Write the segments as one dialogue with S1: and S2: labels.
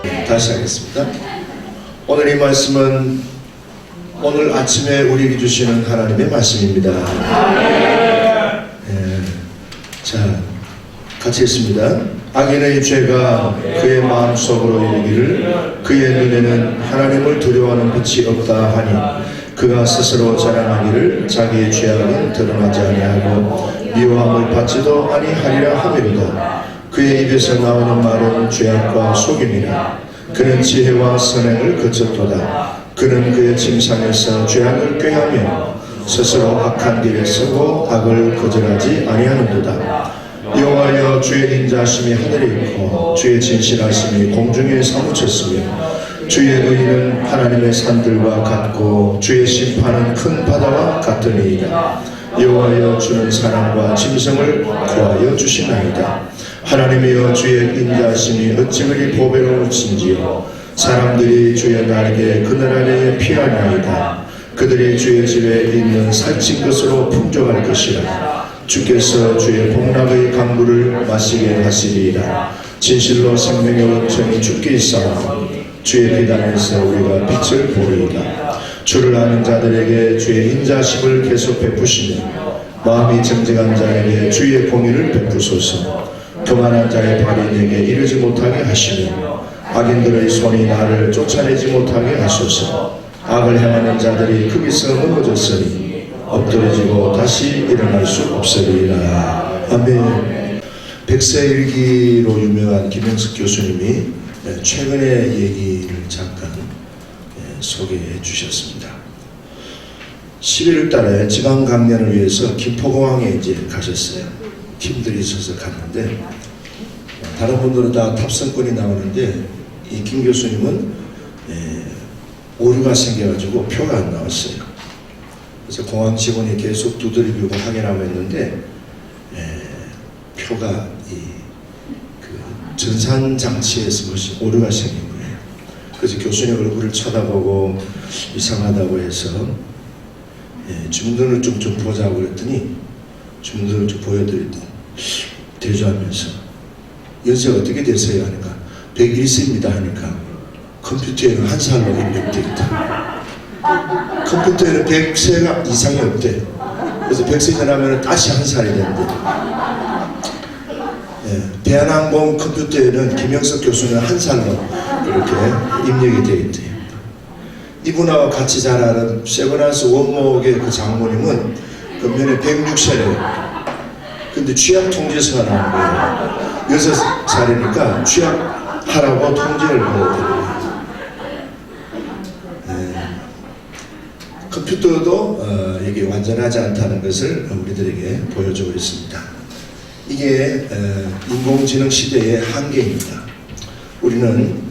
S1: 다시 하겠습니다. 오늘 이 말씀은 오늘 아침에 우리에게 주시는 하나님의 말씀입니다. 자, 같이 읽습니다. 악인의 죄가 그의 마음속으로 이르기를 그의 눈에는 하나님을 두려워하는 빛이 없다 하니 그가 스스로 자랑하기를 자기의 죄악은 드러나지 아니하고 미워함을 받지도 아니하리라 하미로다. 그의 입에서 나오는 말은 죄악과 속임이라. 그는 지혜와 선행을 거쳤도다. 그는 그의 침상에서 죄악을 꾀하며 스스로 악한 길에 서고 악을 거절하지 아니하는도다. 여호와여, 주의 인자하심이 하늘에 있고 주의 진실하심이 공중에 사무쳤으며 주의 의는 하나님의 산들과 같고 주의 심판은 큰 바다와 같으니이다. 여호와여, 주는 사랑과 짐승을 구하여 주시나이다. 하나님이여, 주의 인자하심이 어찌 그리 보배로우신지요. 사람들이 주의 날개 그늘 아래에 피하나이다. 그들이 주의 집에 있는 살찐 것으로 풍족할 것이라. 주께서 주의 복락의 강물을 마시게 하시리이다. 진실로 생명의 원천이 주께 있사오니 주의 비단에서 우리가 빛을 보리이다. 주를 아는 자들에게 주의 인자심을 계속 베푸시며 마음이 정직한 자에게 주의 공의를 베푸소서. 교만한 자의 발이 내게 이르지 못하게 하시며 악인들의 손이 나를 쫓아내지 못하게 하소서. 악을 행하는 자들이 거기서 넘어졌으니 엎드러지고 다시 일어날 수 없으리라. 아멘. 백세일기로 유명한 김영석 교수님이 최근의 얘기를 잠깐 소개해 주셨습니다. 11월 달에 지방 강연을 위해서 김포공항에 이제 가셨어요. 팀들이 있어서 갔는데 다른 분들은 다 탑승권이 나오는데 이 김 교수님은 오류가 생겨가지고 표가 안 나왔어요. 그래서 공항 직원이 계속 두드리고 확인하고 했는데 표가 그 전산 장치에서 오류가 생긴 거예요. 그래서 교수님 얼굴을 쳐다보고 이상하다고 해서 주문등을 좀 보자고 그랬더니 주문등을 좀 보여드렸더니 대조하면서 연세가 어떻게 되세요? 하니까 101세입니다 하니까 컴퓨터에는 한 살로 입력되어 있다. 컴퓨터에는 100세가 이상이 없대. 그래서 100세 지나면 다시 한 살이 된대. 대한항공 컴퓨터에는 김영석 교수는 한 살로 그렇게 입력이 되어 있대요. 이분하고 같이 잘 아는 세브란스 원목의 그 장모님은 금년에 106세래요. 근데 취약 통지서가 나온 거예요. 6살이니까 취약하라고 통지를 보내드려요. 컴퓨터도 이게 완전하지 않다는 것을 우리들에게 보여주고 있습니다. 이게 인공지능 시대의 한계입니다. 우리는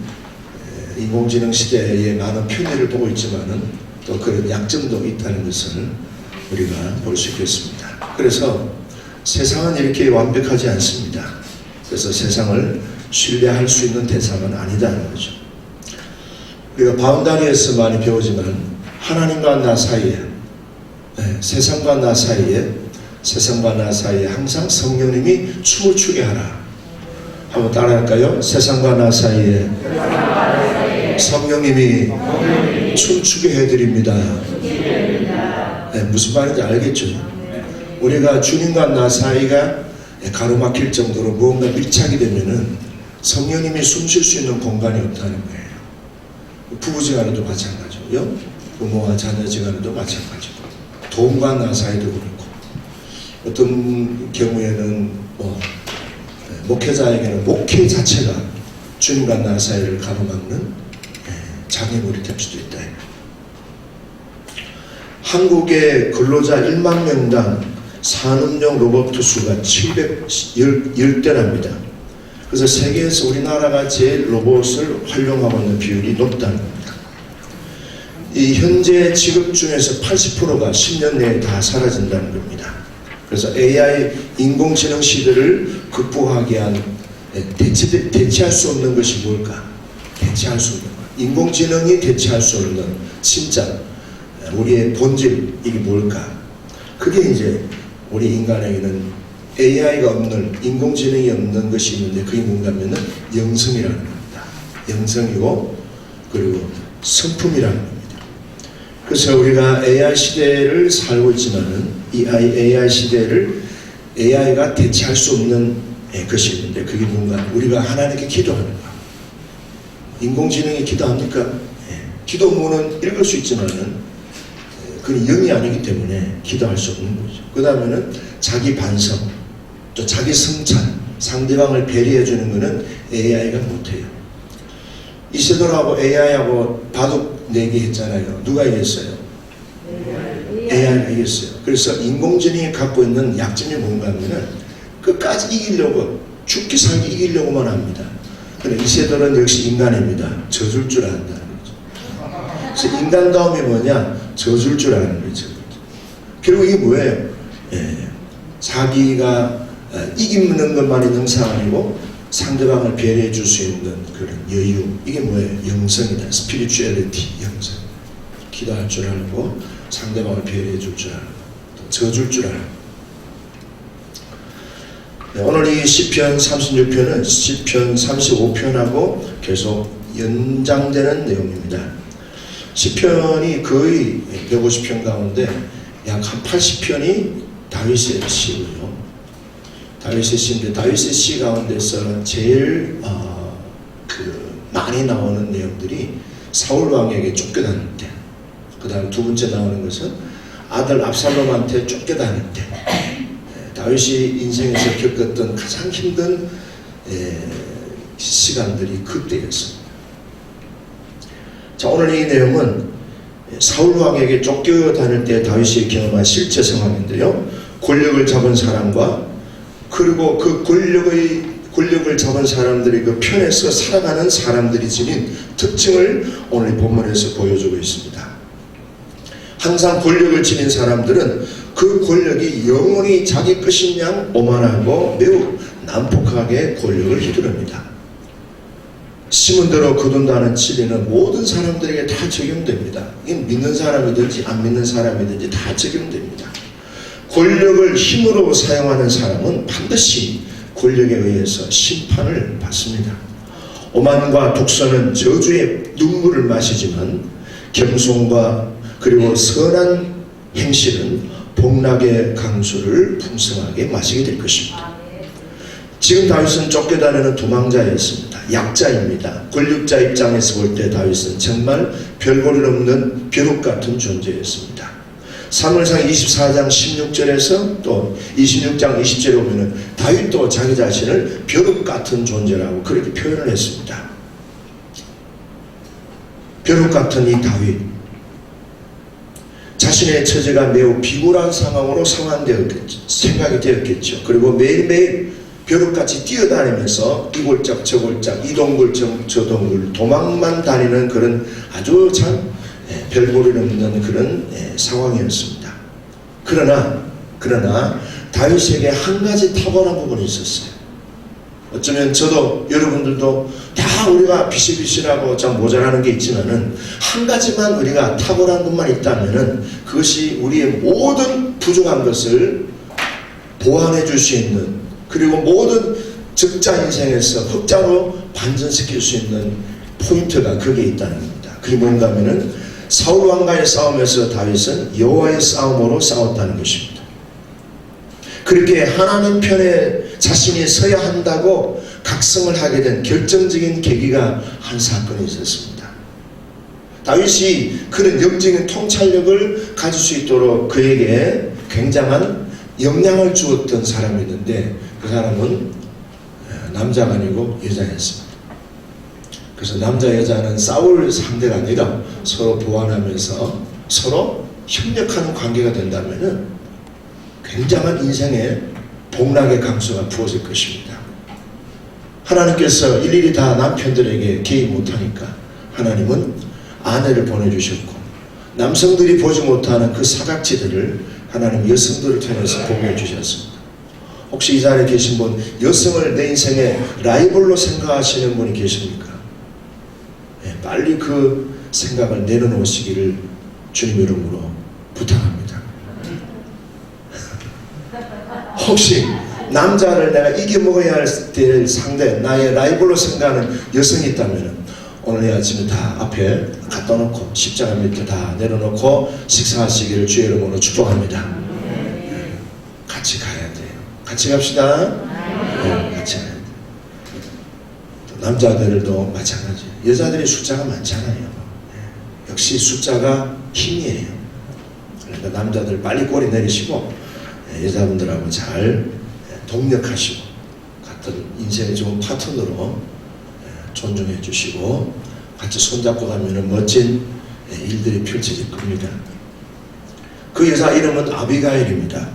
S1: 인공지능 시대에 많은 편의를 보고 있지만은 또 그런 약점도 있다는 것을 우리가 볼 수 있겠습니다. 그래서 세상은 이렇게 완벽하지 않습니다. 그래서 세상을 신뢰할 수 있는 대상은 아니다는 거죠. 우리가 바운다리에서 많이 배우지만 하나님과 나 사이에, 세상과 나 사이에 항상 성령님이 춤을 추게 하라. 한번 따라할까요? 세상과 나 사이에 성령님이 춤추게 해드립니다. 무슨 말인지 알겠죠? 우리가 주님과 나 사이가 가로막힐 정도로 무언가 밀착이 되면은 성령님이 숨쉴 수 있는 공간이 없다는 거예요. 부부지간에도 마찬가지고요. 부모와 자녀지간에도 마찬가지고, 돈과 나 사이도 그렇고, 어떤 경우에는 목회자에게는 목회 자체가 주님과 나 사이를 가로막는 장애물이 될 수도 있다. 한국의 근로자 1만 명당 산업용 로봇 수가 710대랍니다. 그래서 세계에서 우리나라가 제일 로봇을 활용하고 있는 비율이 높다는 겁니다. 이 현재 직업 중에서 80%가 10년 내에 다 사라진다는 겁니다. 그래서 AI 인공지능 시대를 극복하기 위한 대체할 수 없는 것이 뭘까? 대체할 수 없는 것. 인공지능이 대체할 수 없는 진짜 우리의 본질, 이게 뭘까? 그게 이제 우리 인간에게는 AI가 없는, 인공지능이 없는 것이 있는데 그게 뭔가 하면은 영성이라는 겁니다. 영성이고 그리고 성품이라는 겁니다. 그래서 우리가 AI 시대를 살고 있지만은 이 AI 시대를 AI가 대체할 수 없는 것이 있는데 그게 뭔가 우리가 하나님께 기도하는 거. 인공지능이 기도합니까? 기도문은 읽을 수 있지만은 그건 영이 아니기 때문에 기도할 수 없는 거죠. 그 다음에는 자기 반성, 또 자기 성찬, 상대방을 배려해 주는 것은 AI가 못해요. 이세돌하고 AI하고 바둑 내기 했잖아요. 누가 이겼어요? AI가 이겼어요. 그래서 인공지능이 갖고 있는 약점이 뭔가 하면은 끝까지 이기려고, 죽기 살기 이기려고만 합니다. 그런데 이세돌은 역시 인간입니다. 져줄 줄 안다는 거죠. 그래서 인간다움이 뭐냐? 져줄 줄 아는 거죠. 결국 이게 뭐예요? 자기가 이기는 것만이 영상 아니고 상대방을 배려해 줄 수 있는 그런 여유, 이게 뭐예요? 영성이다. 스피리추얼리티, 영성. 기도할 줄 알고 상대방을 배려해 줄 줄 알고 또 져줄 줄 알고. 오늘 이 시편 36편은 시편 35편하고 계속 연장되는 내용입니다. 시편이 거의 150편 가운데 약 한 80편이 다윗의 시고요. 다윗의 시인데 다윗의 시 가운데서 제일 많이 나오는 내용들이 사울 왕에게 쫓겨다닐 때, 그 다음 두 번째 나오는 것은 아들 압살롬한테 쫓겨다닐 때, 다윗이 인생에서 겪었던 가장 힘든 시간들이 그때였습니다. 자, 오늘 이 내용은 사울 왕에게 쫓겨다닐 때 다윗이 경험한 실제 상황인데요. 권력을 잡은 사람과 그리고 그 권력을 잡은 사람들이 그 편에서 살아가는 사람들이 지닌 특징을 오늘 본문에서 보여주고 있습니다. 항상 권력을 지닌 사람들은 그 권력이 영원히 자기 것인 양 오만하고 매우 난폭하게 권력을 휘두릅니다. 심은 대로 거둔다는 진리는 모든 사람들에게 다 적용됩니다. 이건 믿는 사람이든지 안 믿는 사람이든지 다 적용됩니다. 권력을 힘으로 사용하는 사람은 반드시 권력에 의해서 심판을 받습니다. 오만과 독선은 저주의 눈물을 마시지만 겸손과 그리고 선한 행실은 복락의 강수를 풍성하게 마시게 될 것입니다. 지금 다윗은 쫓겨다니는 도망자였습니다. 약자입니다. 권력자 입장에서 볼 때 다윗은 정말 별볼일 없는 벼룩 같은 존재였습니다. 사무엘상 24장 16절에서 또 26장 20절에 보면 다윗도 자기 자신을 벼룩 같은 존재라고 그렇게 표현을 했습니다. 벼룩 같은 이 다윗, 자신의 처지가 매우 비굴한 상황으로 생각이 되었겠죠. 그리고 매일매일 벼룩같이 뛰어다니면서 이 골짝 저 골짝 이 동굴 저 동굴 도망만 다니는 그런 아주 참 별볼일 없는 그런 상황이었습니다. 그러나 다윗에게 한 가지 탁월한 부분이 있었어요. 어쩌면 저도 여러분들도 다 우리가 비실비실하고 참 모자라는 게 있지만은 한 가지만 우리가 탁월한 것만 있다면은 그것이 우리의 모든 부족한 것을 보완해 줄 수 있는, 그리고 모든 적자 인생에서 흑자로 반전시킬 수 있는 포인트가 거기에 있다는 겁니다. 그게 뭔가 하면은 사울 왕과의 싸움에서 다윗은 여호와의 싸움으로 싸웠다는 것입니다. 그렇게 하나님 편에 자신이 서야 한다고 각성을 하게 된 결정적인 계기가 한 사건이 있었습니다. 다윗이 그런 영적인 통찰력을 가질 수 있도록 그에게 굉장한 영향을 주었던 사람이 있는데 그 사람은 남자가 아니고 여자였습니다. 그래서 남자 여자는 싸울 상대가 아니라 서로 보완하면서 서로 협력하는 관계가 된다면 굉장한 인생의 복락의 강수가 부어질 것입니다. 하나님께서 일일이 다 남편들에게 개입 못하니까 하나님은 아내를 보내주셨고, 남성들이 보지 못하는 그 사각지들을 하나님 여성들을 통해서 보게 해주셨습니다. 혹시 이 자리에 계신 분, 여성을 내 인생의 라이벌로 생각하시는 분이 계십니까? 빨리 그 생각을 내려놓으시기를 주님 이름으로 부탁합니다. 혹시 남자를 내가 이겨먹어야 할 상대, 나의 라이벌로 생각하는 여성이 있다면 오늘 아침에 다 앞에 갖다 놓고 십자가 밑에 다 내려놓고 식사하시기를 주의 이름으로 축복합니다. 같이 가야 돼요. 같이 갑시다. 같이 가야 돼요. 남자들도 마찬가지예요. 여자들이 숫자가 많잖아요. 역시 숫자가 힘이에요. 그러니까 남자들 빨리 꼬리 내리시고 여자분들하고 잘 동력하시고 같은 인생의 좋은 파트너로 존중해 주시고 같이 손잡고 가면 멋진 일들이 펼쳐질 겁니다. 그 여자 이름은 아비가일입니다.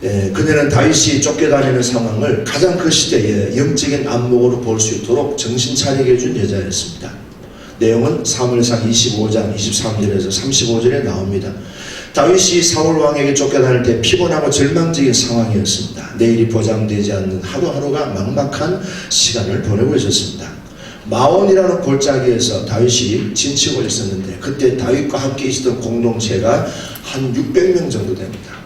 S1: 그녀는 다윗이 쫓겨다니는 상황을 가장 그 시대의 영적인 안목으로 볼 수 있도록 정신 차리게 해준 여자였습니다. 내용은 사무엘상 25장 23절에서 35절에 나옵니다. 다윗이 사울 왕에게 쫓겨다닐 때 피곤하고 절망적인 상황이었습니다. 내일이 보장되지 않는 하루하루가 막막한 시간을 보내고 있었습니다. 마온이라는 골짜기에서 다윗이 진치고 있었는데 그때 다윗과 함께 있었던 공동체가 한 600명 정도 됩니다.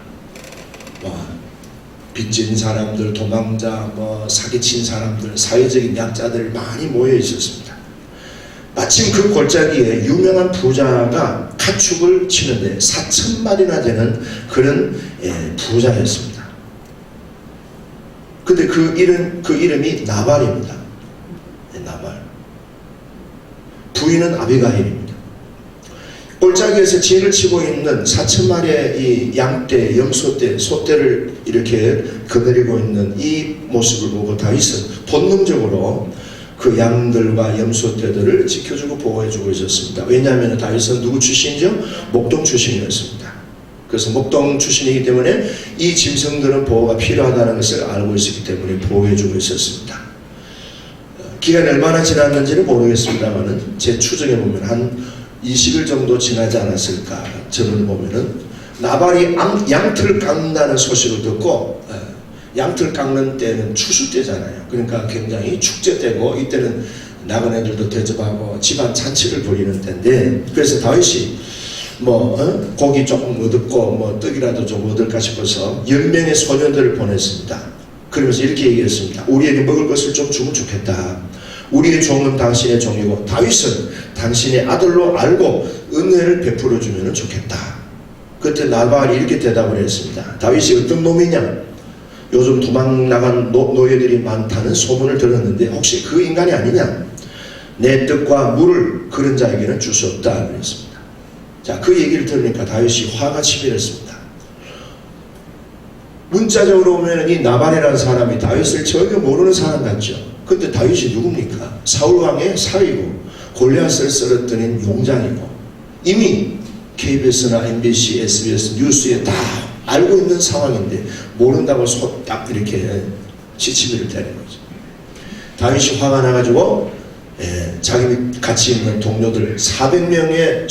S1: 빚진 사람들, 도망자, 사기친 사람들, 사회적인 약자들 많이 모여 있었습니다. 마침 그 골짜기에 유명한 부자가 가축을 치는데 4,000마리나 되는 그런 부자였습니다. 근데 그 이름이 나발입니다. 나발. 부인은 아비가일입니다. 골짜기에서 진을 치고 있는 4,000마리의 이 양떼, 염소떼, 소떼를 이렇게 거느리고 있는 이 모습을 보고 다윗은 본능적으로 그 양들과 염소떼들을 지켜주고 보호해주고 있었습니다. 왜냐하면 다윗은 누구 출신이죠? 목동 출신이었습니다. 그래서 목동 출신이기 때문에 이 짐승들은 보호가 필요하다는 것을 알고 있었기 때문에 보호해주고 있었습니다. 기간이 얼마나 지났는지는 모르겠습니다만 제 추정해 보면 한 20일 정도 지나지 않았을까. 저를 보면은 나발이 양틀 깎는다는 소식을 듣고, 양틀 깎는 때는 추수 때잖아요. 그러니까 굉장히 축제 때고 이때는 나그네들도 대접하고 집안 잔치를 벌이는 때인데, 그래서 다윗이 고기 조금 얻었고 떡이라도 좀 얻을까 싶어서 10명의 소년들을 보냈습니다. 그러면서 이렇게 얘기했습니다. 우리에게 먹을 것을 좀 주면 좋겠다. 우리의 종은 당신의 종이고 다윗은 당신의 아들로 알고 은혜를 베풀어 주면 좋겠다. 그때 나발이 이렇게 대답을 했습니다. 다윗이 어떤 놈이냐? 요즘 도망 나간 노예들이 많다는 소문을 들었는데 혹시 그 인간이 아니냐? 내 떡과 물을 그런 자에게는 줄 수 없다 그랬습니다. 자, 그 얘기를 들으니까 다윗이 화가 치밀었습니다. 문자적으로 보면 이 나발이라는 사람이 다윗을 전혀 모르는 사람 같죠. 근데 다윗이 누굽니까? 사울왕의 사위고 골리앗을 쓰러뜨린 용장이고 이미 KBS나 MBC, SBS 뉴스에 다 알고 있는 상황인데 모른다고 딱 이렇게 시치미를 대는 거죠. 다윗이 화가 나가지고 자기 같이 있는 동료들 400명의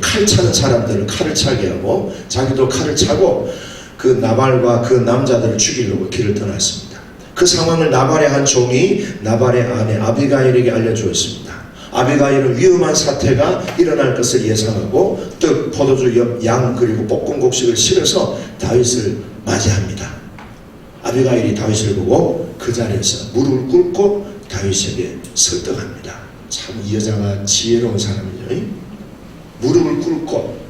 S1: 칼 차는 사람들을 칼을 차게 하고 자기도 칼을 차고 그 나발과 그 남자들을 죽이려고 길을 떠났습니다. 그 상황을 나발의 한 종이 나발의 아내 아비가일에게 알려주었습니다. 아비가일은 위험한 사태가 일어날 것을 예상하고 떡, 포도주, 양 그리고 볶은 곡식을 실어서 다윗을 맞이합니다. 아비가일이 다윗을 보고 그 자리에서 무릎을 꿇고 다윗에게 설득합니다. 참 이 여자가 지혜로운 사람이죠. 무릎을 꿇고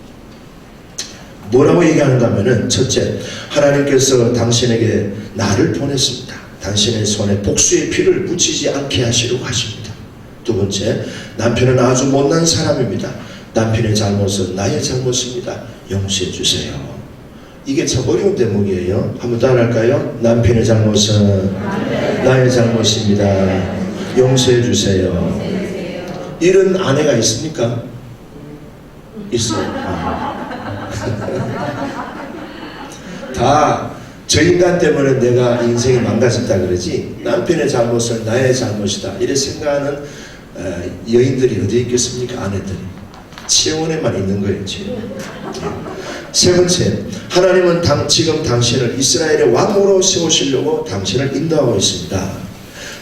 S1: 뭐라고 얘기하는가 하면은 첫째, 하나님께서 당신에게 나를 보냈습니다. 당신의 손에 복수의 피를 묻히지 않게 하시려고 하십니다. 두 번째, 남편은 아주 못난 사람입니다. 남편의 잘못은 나의 잘못입니다. 용서해 주세요. 이게 참 어려운 대목이에요. 한번 따라할까요? 남편의 잘못은 나의 잘못입니다. 용서해 주세요. 이런 아내가 있습니까? 있어요. 다 저 인간 때문에 내가 인생이 망가졌다 그러지 남편의 잘못은 나의 잘못이다 이렇게 생각하는 여인들이 어디 있겠습니까? 아내들이 치원에만 있는 거예요. 치원. 세 번째, 하나님은 지금 당신을 이스라엘의 왕으로 세우시려고 당신을 인도하고 있습니다.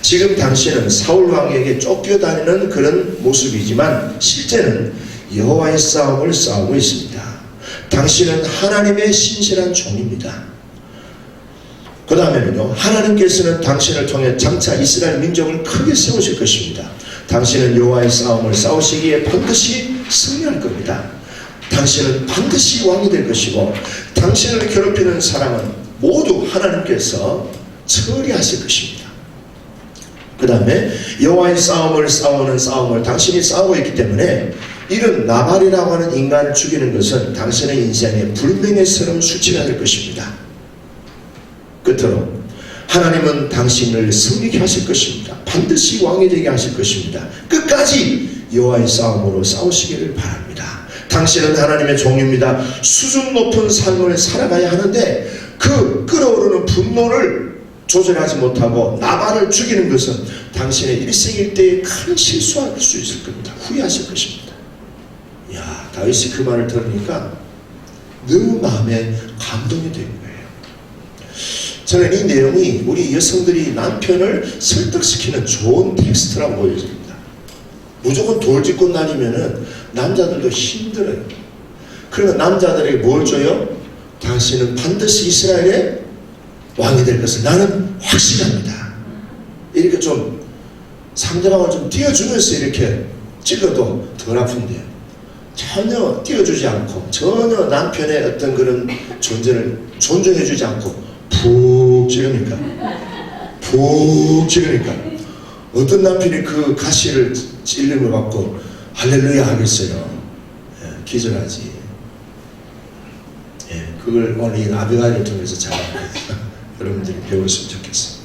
S1: 지금 당신은 사울 왕에게 쫓겨다니는 그런 모습이지만 실제는 여호와의 싸움을 싸우고 있습니다. 당신은 하나님의 신실한 종입니다. 그 다음에는요, 하나님께서는 당신을 통해 장차 이스라엘 민족을 크게 세우실 것입니다. 당신은 여호와의 싸움을 싸우시기에 반드시 승리할 겁니다. 당신은 반드시 왕이 될 것이고 당신을 괴롭히는 사람은 모두 하나님께서 처리하실 것입니다. 그 다음에 여호와의 싸움을 싸우는 싸움을 당신이 싸우고 있기 때문에 이런 나발이라고 하는 인간을 죽이는 것은 당신의 인생에 불명예스러운 수치가 될 것입니다. 끝으로 하나님은 당신을 승리케 하실 것입니다. 반드시 왕이 되게 하실 것입니다. 끝까지 여호와의 싸움으로 싸우시기를 바랍니다. 당신은 하나님의 종입니다. 수준 높은 삶을 살아가야 하는데 그 끓어오르는 분노를 조절하지 못하고 나발을 죽이는 것은 당신의 일생일대에 큰 실수할 수 있을 겁니다. 후회하실 것입니다. 야, 다윗이 그 말을 들으니까 너무 마음에 감동이 된 거예요. 저는 이 내용이 우리 여성들이 남편을 설득시키는 좋은 텍스트라고 보여집니다. 무조건 돌직구 나뉘면은 남자들도 힘들어요. 그러나 남자들에게 뭘 줘요? 당신은 반드시 이스라엘의 왕이 될 것을 나는 확신합니다. 이렇게 좀 상대방을 좀 띄워주면서 이렇게 찔러도 덜 아픈데요. 전혀 띄워주지 않고 전혀 남편의 어떤 그런 존재를 존중해주지 않고 푹 찌르니까 어떤 남편이 그 가시를 찔림을 받고 할렐루야 하겠어요. 예, 기절하지. 예, 그걸 오늘 이 아비가일을 통해서 잘 여러분들이 배웠으면 좋겠습니다.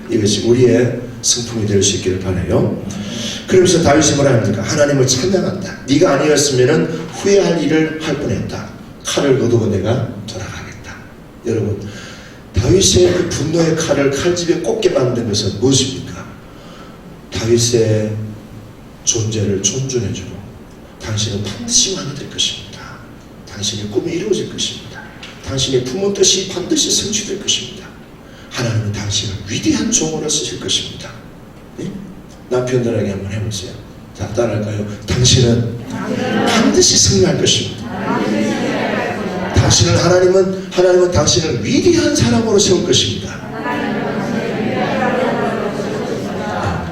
S1: 이것이 우리의 성품이 될 수 있기를 바라요. 그러면서 다윗이 뭐라 합니까? 하나님을 찬양한다. 네가 아니었으면 후회할 일을 할 뻔했다. 칼을 거두고 내가 돌아가겠다. 여러분, 다윗의 그 분노의 칼을 칼집에 꽂게 만든 것은 무엇입니까? 다윗의 존재를 존중해주고 당신은 반드시 왕이 될 것입니다. 당신의 꿈이 이루어질 것입니다. 당신의 품은 뜻이 반드시 성취될 것입니다. 하나님은 당신을 위대한 종으로 쓰실 것입니다. 네? 남편들에게 한번 해보세요. 자, 따라할까요? 당신은 반드시 승리할 것입니다. 하나님은 당신을 위대한 사람으로 세울 것입니다.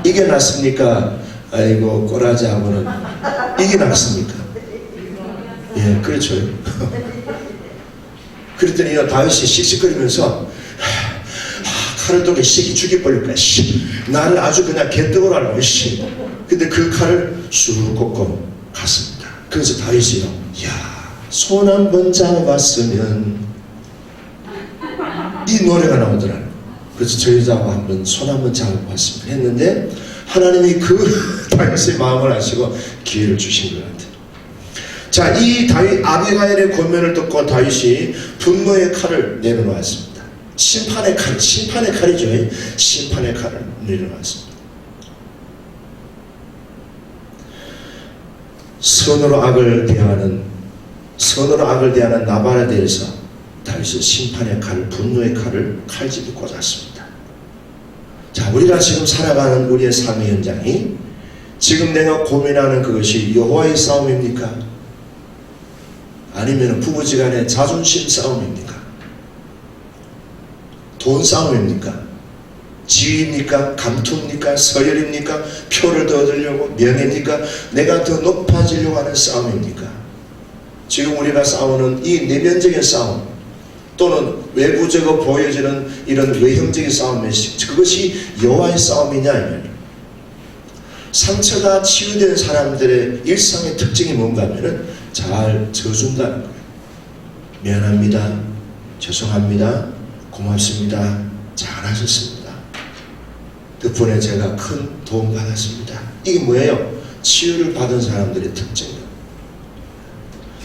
S1: 이게 낫습니까? 아이고 꼬라지하고는 이게 낫습니까? 예, 그렇죠. 그랬더니 다윗이 씩씩거리면서 칼을 들고 죽이 버릴까? 나를 아주 그냥 개떡으로 하려고. 근데 그 칼을 쑥 꽂고 갔습니다. 그래서 다윗이요, 손 한 번 잡아봤으면 이 노래가 나오더라고요. 그래서 저 여자하고 한번 손 한 번 잡아봤습니다 했는데 하나님이 그 다윗의 마음을 아시고 기회를 주신 것 같아요. 자, 이 다윗 아비가일의 권면을 듣고 다윗이 분노의 칼을 내려놓았습니다. 심판의 칼이죠. 심판의 칼을 내려놨습니다. 선으로 악을 대하는 나발에 대해서 다윗은 심판의 칼, 분노의 칼을 칼집에 꽂았습니다. 자, 우리가 지금 살아가는 우리의 삶의 현장이 지금 내가 고민하는 그것이 여호와의 싸움입니까? 아니면 부부지간의 자존심 싸움입니까? 돈 싸움입니까? 지위입니까? 감투입니까? 서열입니까? 표를 더 얻으려고? 명예입니까? 내가 더 높아지려고 하는 싸움입니까? 지금 우리가 싸우는 이 내면적인 싸움 또는 외부적으로 보여지는 이런 외형적인 싸움이 그것이 여호와의 싸움이냐? 상처가 치유된 사람들의 일상의 특징이 뭔가 하면 잘 져준다는 거예요. 미안합니다. 죄송합니다. 고맙습니다. 잘하셨습니다. 덕분에 제가 큰 도움 받았습니다. 이게 뭐예요? 치유를 받은 사람들의 특징이에요.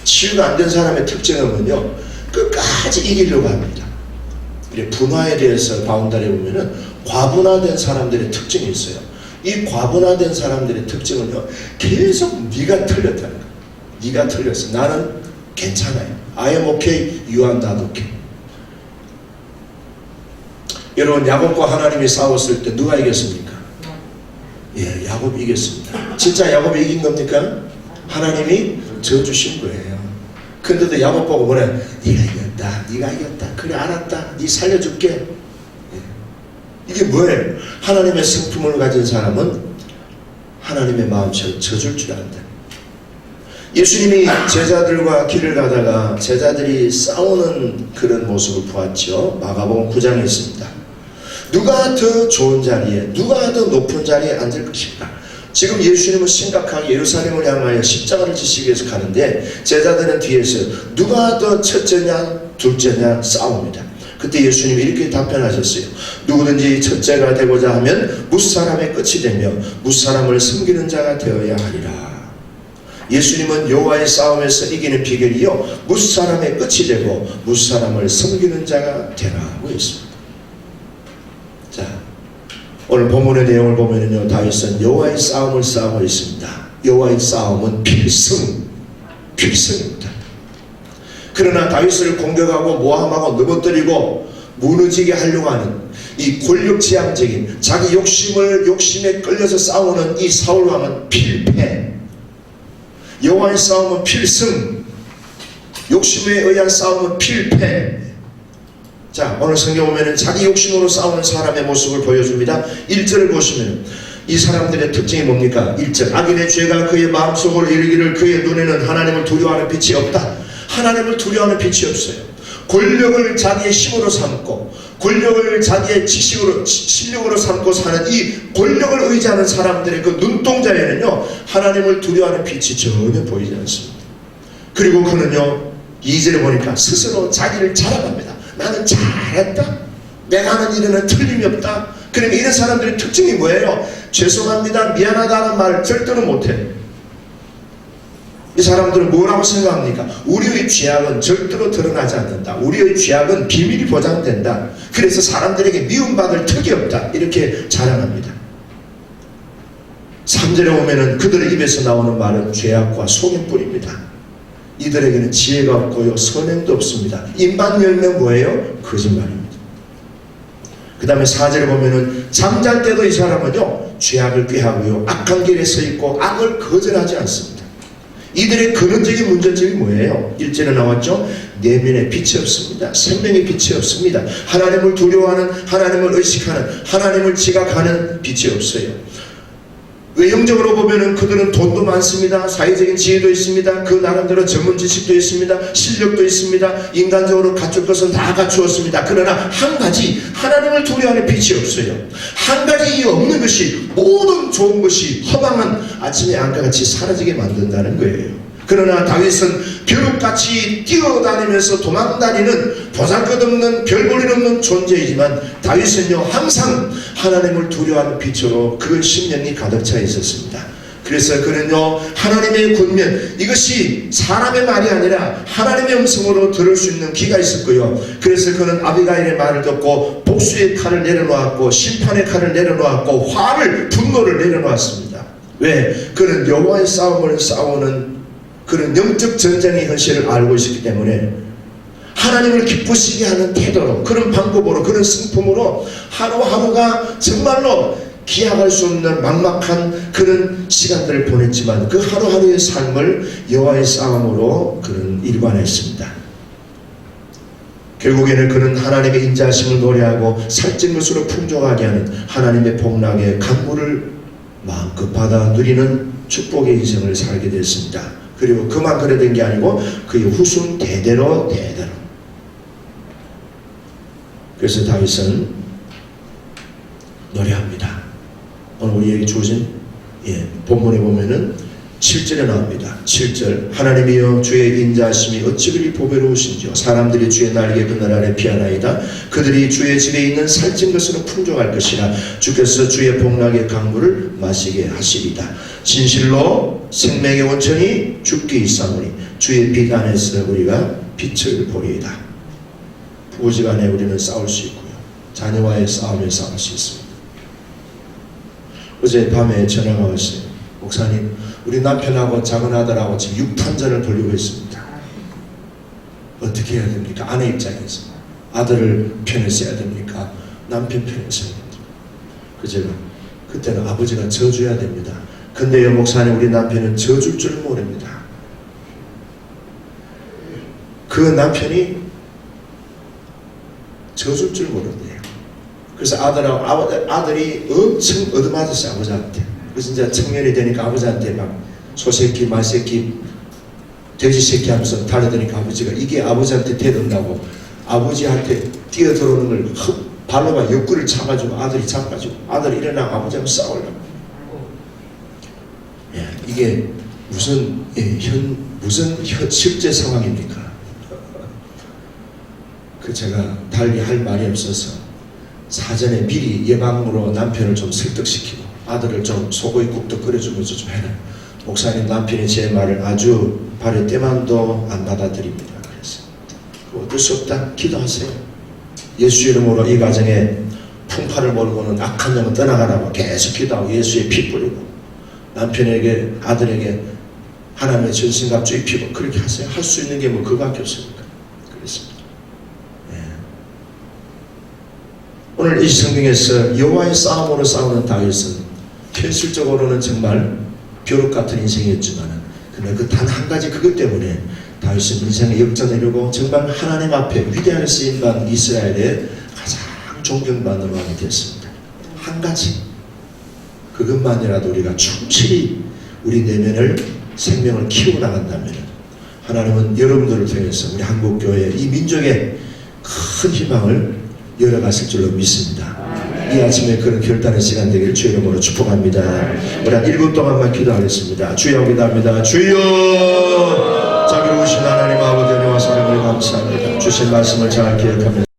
S1: 치유가 안 된 사람의 특징은요, 끝까지 이기려고 합니다. 분화에 대해서 바운다리에 보면은 과분화된 사람들의 특징이 있어요. 이 과분화된 사람들의 특징은요, 계속 네가 틀렸다는 거예요. 네가 틀렸어. 나는 괜찮아요. I am okay. You are not okay. 여러분, 야곱과 하나님이 싸웠을 때 누가 이겼습니까? 예, 야곱이 이겼습니다. 진짜 야곱이 이긴 겁니까? 하나님이 져주신 거예요. 근데도 야곱 보고 뭐래? 네가 이겼다. 그래, 알았다. 네 살려줄게. 예. 이게 뭐예요? 하나님의 성품을 가진 사람은 하나님의 마음처럼 져줄 줄 안다. 예수님이 제자들과 길을 가다가 제자들이 싸우는 그런 모습을 보았죠. 마가복음 9장에 있습니다. 누가 더 좋은 자리에, 누가 더 높은 자리에 앉을 것인가. 지금 예수님은 심각하게 예루살렘을 향하여 십자가를 지시기 위해서 가는데 제자들은 뒤에서 누가 더 첫째냐 둘째냐 싸웁니다. 그때 예수님이 이렇게 답변하셨어요. 누구든지 첫째가 되고자 하면 무사람의 끝이 되며 무사람을 섬기는 자가 되어야 하리라. 예수님은 여호와의 싸움에서 이기는 비결이요 무사람의 끝이 되고 무사람을 섬기는 자가 되라고 했습니다. 자, 오늘 본문의 내용을 보면요, 다윗은 여호와의 싸움을 싸우고 있습니다. 여호와의 싸움은 필승입니다. 그러나 다윗을 공격하고 모함하고 넘어뜨리고 무너지게 하려고 하는 이 권력지향적인 자기 욕심에 끌려서 싸우는 이 사울 왕은 필패. 여호와의 싸움은 필승, 욕심에 의한 싸움은 필패. 자, 오늘 성경 보면은 자기 욕심으로 싸우는 사람의 모습을 보여줍니다. 1절을 보시면 이 사람들의 특징이 뭡니까? 1절, 악인의 죄가 그의 마음속으로 이르기를 그의 눈에는 하나님을 두려워하는 빛이 없다. 하나님을 두려워하는 빛이 없어요. 권력을 자기의 힘으로 삼고 권력을 자기의 지식으로 실력으로 삼고 사는 이 권력을 의지하는 사람들의 그 눈동자에는요 하나님을 두려워하는 빛이 전혀 보이지 않습니다. 그리고 그는요 2절에 보니까 스스로 자기를 자랑합니다. 나는 잘했다. 내가 하는 일에는 틀림이 없다. 그러면 이런 사람들의 특징이 뭐예요? 죄송합니다, 미안하다는 말을 절대로 못해. 이 사람들은 뭐라고 생각합니까? 우리의 죄악은 절대로 드러나지 않는다. 우리의 죄악은 비밀이 보장된다. 그래서 사람들에게 미움받을 턱이 없다. 이렇게 자랑합니다. 3절에 보면은 그들의 입에서 나오는 말은 죄악과 속임뿐입니다. 이들에게는 지혜가 없고요 선행도 없습니다. 입만 열면 뭐예요? 거짓말입니다. 그 다음에 4절에 보면은 잠잘 때도 이 사람은요 죄악을 꾀하고요 악한 길에 서 있고 악을 거절하지 않습니다. 이들의 근원적인 문제점이 뭐예요? 1절에 나왔죠. 내면에 빛이 없습니다. 생명의 빛이 없습니다. 하나님을 두려워하는, 하나님을 의식하는, 하나님을 지각하는 빛이 없어요. 외형적으로 보면은 그들은 돈도 많습니다. 사회적인 지혜도 있습니다. 그 나름대로 전문 지식도 있습니다. 실력도 있습니다. 인간적으로 갖출 것은 다 갖추었습니다. 그러나 한 가지 하나님을 두려워하는 빛이 없어요. 한 가지 이 없는 것이 모든 좋은 것이 허망한 아침의 안개같이 사라지게 만든다는 거예요. 그러나 다윗은 벼룩같이 뛰어다니면서 도망다니는 보잘것없는 별볼일 없는 존재이지만 다윗은요 항상 하나님을 두려워하는 빛으로 그 심령이 가득 차 있었습니다. 그래서 그는요 하나님의 권면, 이것이 사람의 말이 아니라 하나님의 음성으로 들을 수 있는 귀가 있었고요. 그래서 그는 아비가일의 말을 듣고 복수의 칼을 내려놓았고 심판의 칼을 내려놓았고 분노를 내려놓았습니다. 왜? 그는 여호와의 싸움을 싸우는 그런 영적 전쟁의 현실을 알고 있었기 때문에 하나님을 기쁘시게 하는 태도로, 그런 방법으로, 그런 승품으로 하루하루가 정말로 기약할 수 없는 막막한 그런 시간들을 보냈지만 그 하루하루의 삶을 여호와의 싸움으로 그는 일관했습니다. 결국에는 그는 하나님의 인자하심을 노래하고 살찐 것으로 풍족하게 하는 하나님의 복락의 강물을 마음껏 받아 누리는 축복의 인생을 살게 됐습니다. 그리고 그만 그래 된 게 아니고 그의 후손 대대로. 그래서 다윗은 노래합니다. 오늘 우리에게 주어진 본문에 보면은 7절에 나옵니다. 7절, 하나님이여 주의 인자하심이 어찌 그리 보배로우신지요. 사람들이 주의 날개 그늘 아래 피하나이다. 그들이 주의 집에 있는 살찐 것으로 풍족할 것이라. 주께서 주의 복락의 강물을 마시게 하시리다. 진실로 생명의 원천이 주께 있사오니 주의 빛 안에서 우리가 빛을 보리이다. 부부지간에 우리는 싸울 수 있고요, 자녀와의 싸움에 싸울 수 있습니다. 어제 밤에 전화가 왔어요. 목사님, 우리 남편하고 작은 아들하고 지금 6탄전을 벌이고 있습니다. 어떻게 해야 됩니까? 아내 입장에서 아들을 편에 써야 됩니까? 남편 편에 써야 됩니까? 그때는 아버지가 져줘야 됩니다. 근데요 목사님, 우리 남편은 져줄 줄 모릅니다. 그 남편이 져줄 줄 모른대요. 그래서 아들이 엄청 얻어맞았어요, 아버지한테. 그래서 이제 청년이 되니까 아버지한테 막 소새끼, 말새끼, 돼지새끼 하면서 달려드니까 아버지가 이게 아버지한테 대든다고 아버지한테 뛰어들어오는 걸 발로 막 옆구리를 차가지고 아들이 잡아가지고 아들이 일어나 아버지하고 싸우려고. 예, 이게 무슨 실제 상황입니까? 그 제가 달리 할 말이 없어서 사전에 미리 예방으로 남편을 좀 설득시키고 아들을 좀 소고기국도 끓여주면서 좀 해라. 목사님 남편이 제 말을 아주 발에 때만도 안 받아들입니다. 그래서 어쩔 수 없다. 기도하세요. 예수 이름으로 이 가정에 풍파를 몰고는 악한 영은 떠나가라고 계속 기도하고 예수의 피 뿌리고 남편에게 아들에게 하나님의 전신갑주 입히고 그렇게 하세요. 할 수 있는 게 뭐 그거밖에 없습니까? 그렇습니다. 네. 오늘 이 성경에서 여호와의 싸움으로 싸우는 다윗은 현실적으로는 정말 벼룩 같은 인생이었지만 근데 그 단 한 가지 그것 때문에 다윗은 인생의 역전을 이루고 정말 하나님 앞에 위대하게 쓰임받은 이스라엘의 가장 존경받는 왕이 되었습니다. 한 가지 그것만이라도 우리가 충실히 우리 내면을 생명을 키워나간다면 하나님은 여러분들을 통해서 우리 한국교회 이 민족에 큰 희망을 열어갔을 줄로 믿습니다. 이 아침에 그런 결단의 시간 되기를 주의 이름으로 축복합니다. 우리 한 1분 동안만 기도하겠습니다. 주여 기도합니다. 주여 자비로우신 하나님 아버지 은혜와 사랑을 감사합니다. 주신 말씀을 잘 기억하면서